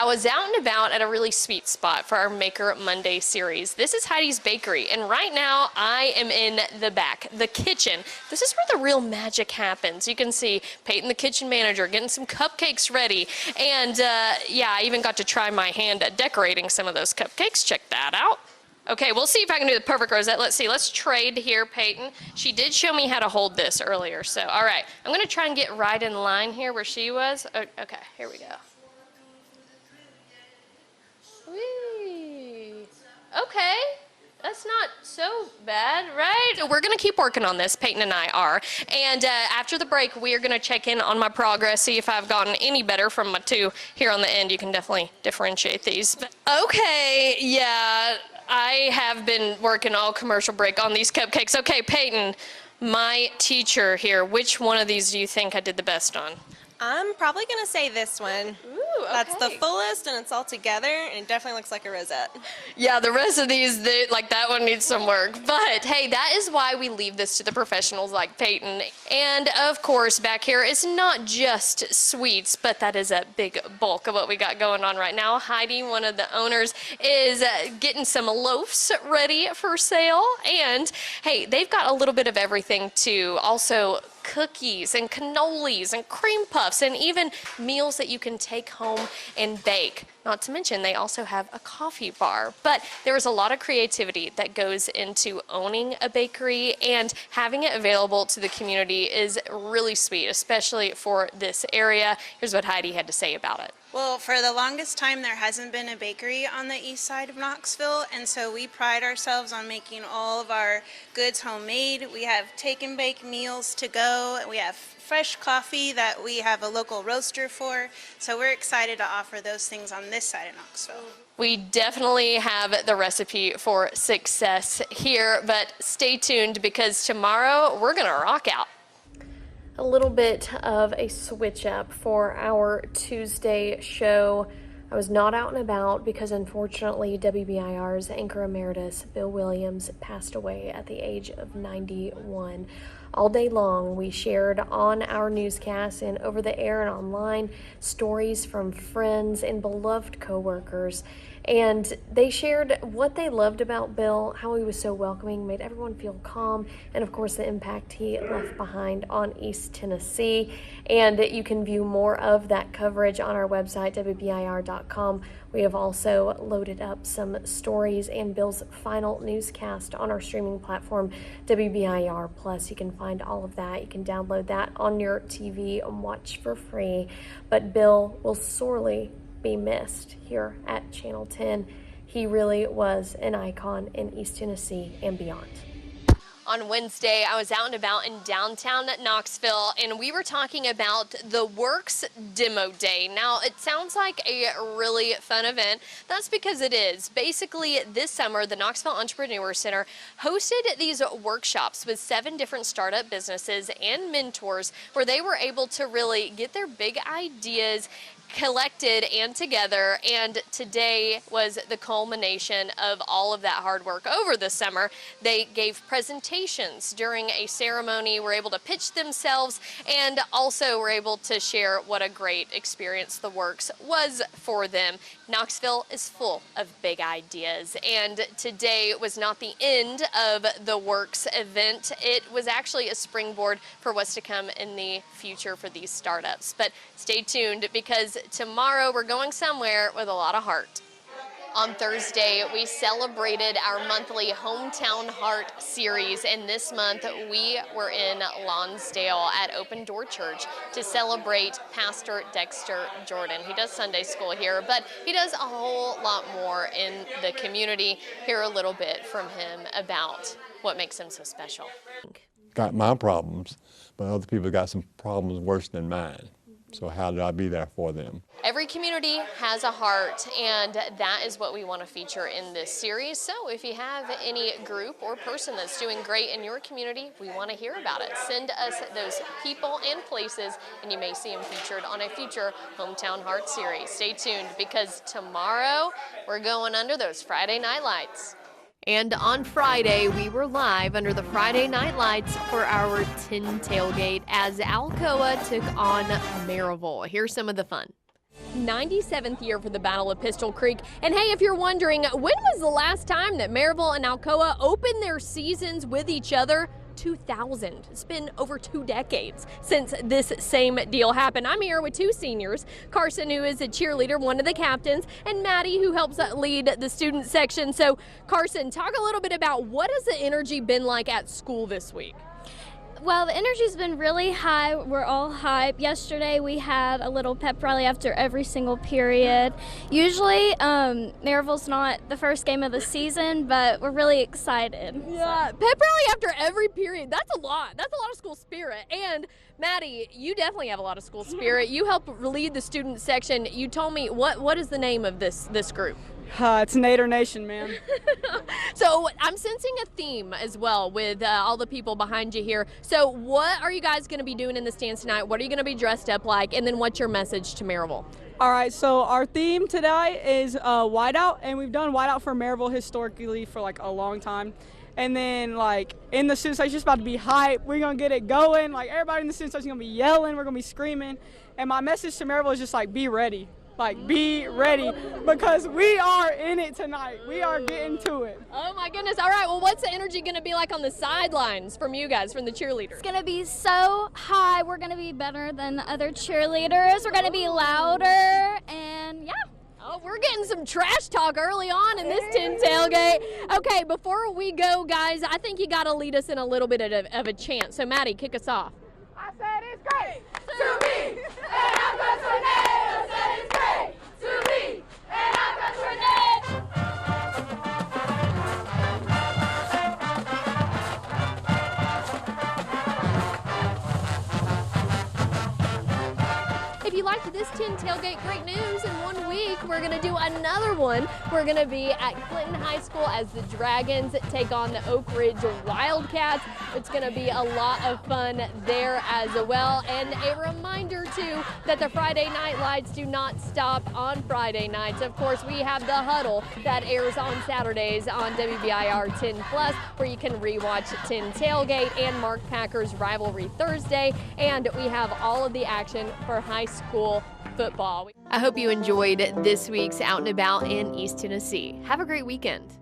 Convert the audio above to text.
was out and about at a really sweet spot for our Maker Monday series. This is Heidis Bakery, and right now I am in the back, the kitchen. This is where the real magic happens. You can see Peyton, the kitchen manager, getting some cupcakes ready. And yeah, I even got to try my hand at decorating some of those cupcakes. Check that out. Okay, we'll see if I can do the perfect rosette. Let's see, let's trade here, Peyton. She did show me how to hold this earlier, so all right. I'm gonna try and get right in line here where she was. Okay, here we go. Whee. Okay, that's not so bad, right? We're gonna keep working on this, Peyton and I are. And after the break, we are gonna check in on my progress, see if I've gotten any better from my two here on the end. You can definitely differentiate these. But, okay, yeah. I have been working all commercial break on these cupcakes. Okay, Peyton, my teacher here, which one of these do you think I did the best on? I'm probably going to say this one. Ooh, okay. That's the fullest, and it's all together, and it definitely looks like a rosette. Yeah, the rest of these, like that one needs some work. But hey, that is why we leave this to the professionals like Peyton. And of course, back here is not just sweets, but that is a big bulk of what we got going on right now. Heidi, one of the owners, is getting some loaves ready for sale. And hey, they've got a little bit of everything too. Also, cookies and cannolis and cream puffs and even meals that you can take home and bake. Not to mention, they also have a coffee bar. But there is a lot of creativity that goes into owning a bakery, and having it available to the community is really sweet, especially for this area. Here's what Heidi had to say about it. Well, for the longest time, there hasn't been a bakery on the east side of Knoxville, and so we pride ourselves on making all of our goods homemade. We have take and bake meals to go. We have fresh coffee that we have a local roaster for, so we're excited to offer those things on this side of Knoxville. We definitely have the recipe for success here, but stay tuned because tomorrow we're gonna rock out. A little bit of a switch up for our Tuesday show. I was not out and about because unfortunately WBIR's anchor emeritus Bill Williams passed away at the age of 91. All day long we shared on our newscasts and over the air and online stories from friends and beloved coworkers. And they shared what they loved about Bill, how he was so welcoming, made everyone feel calm, and of course the impact he left behind on East Tennessee. And you can view more of that coverage on our website, WBIR.com. We have also loaded up some stories and Bill's final newscast on our streaming platform, WBIR Plus. You can find all of that. You can download that on your TV and watch for free. But Bill will sorely be missed here at Channel 10. He really was an icon in East Tennessee and beyond. On Wednesday, I was out and about in downtown Knoxville, and we were talking about the Works Demo Day. Now, it sounds like a really fun event. That's because it is. Basically, this summer, the Knoxville Entrepreneur Center hosted these workshops with 7 different startup businesses and mentors where they were able to really get their big ideas collected and together, and today was the culmination of all of that hard work over the summer. They gave presentations during a ceremony, were able to pitch themselves, and also were able to share what a great experience the Works was for them. Knoxville is full of big ideas, and today was not the end of the Works event. It was actually a springboard for what's to come in the future for these startups. But stay tuned because tomorrow we're going somewhere with a lot of heart. On Thursday, we celebrated our monthly Hometown Heart series, and this month we were in Lonsdale at Open Door Church to celebrate Pastor Dexter Jordan. He does Sunday school here, but he does a whole lot more in the community. Hear a little bit from him about what makes him so special. Got my problems, but other people got some problems worse than mine. So how do I be there for them? Every community has a heart, and that is what we want to feature in this series. So if you have any group or person that's doing great in your community, we want to hear about it. Send us those people and places, and you may see them featured on a future Hometown Heart series. Stay tuned because tomorrow we're going under those Friday night lights. And on Friday, we were live under the Friday night lights for our 10 tailgate as Alcoa took on Maryville. Here's some of the fun. 97th year for the Battle of Pistol Creek. And hey, if you're wondering, when was the last time that Maryville and Alcoa opened their seasons with each other? 2000. It's been over 2 decades since this same deal happened. I'm here with 2 seniors, Carson, who is a cheerleader, one of the captains, and Maddie, who helps lead the student section. So Carson, talk a little bit about what has the energy been like at school this week? Well, the energy's been really high. We're all hype. Yesterday we had a little pep rally after every single period. Usually Maryville's not the first game of the season, but we're really excited. Yeah, pep rally after every period. That's a lot. That's a lot of school spirit. And Maddie, you definitely have a lot of school spirit. You help lead the student section. You told me, what is the name of this group? It's Nader Nation, man. So I'm sensing a theme as well with all the people behind you here. So what are you guys going to be doing in the stands tonight? What are you going to be dressed up like? And then what's your message to Maryville? All right, so our theme today is whiteout, and we've done whiteout for Maryville historically for like a long time. And then like in the student section, it's just about to be hype. We're going to get it going. Like everybody in the student section is going to be yelling. We're going to be screaming. And my message to Maryville is just like, be ready. Like, be ready, because we are in it tonight. We are getting to it. Oh my goodness. All right, well, what's the energy going to be like on the sidelines from you guys, from the cheerleaders? It's going to be so high. We're going to be better than the other cheerleaders. We're going to be louder, and yeah. Oh, we're getting some trash talk early on in this 10 tailgate. Okay, before we go, guys, I think you got to lead us in a little bit of a chant. So, Maddie, kick us off. I said it's great To be an Alcoa Tornado, said it's great to be an Alcoa Tornado. If you liked this 10 tailgate, great news. In 1 week, we're going to do another one. We're going to be at Clinton High School as the Dragons take on the Oak Ridge Wildcats. It's going to be a lot of fun there as well. And a reminder, too, that the Friday Night Lights do not stop on Friday nights. Of course, we have The Huddle that airs on Saturdays on WBIR 10+, where you can rewatch 10 Tailgate and Mark Packer's Rivalry Thursday. And we have all of the action for high school football. I hope you enjoyed this week's Out and About in East Tennessee. Have a great weekend.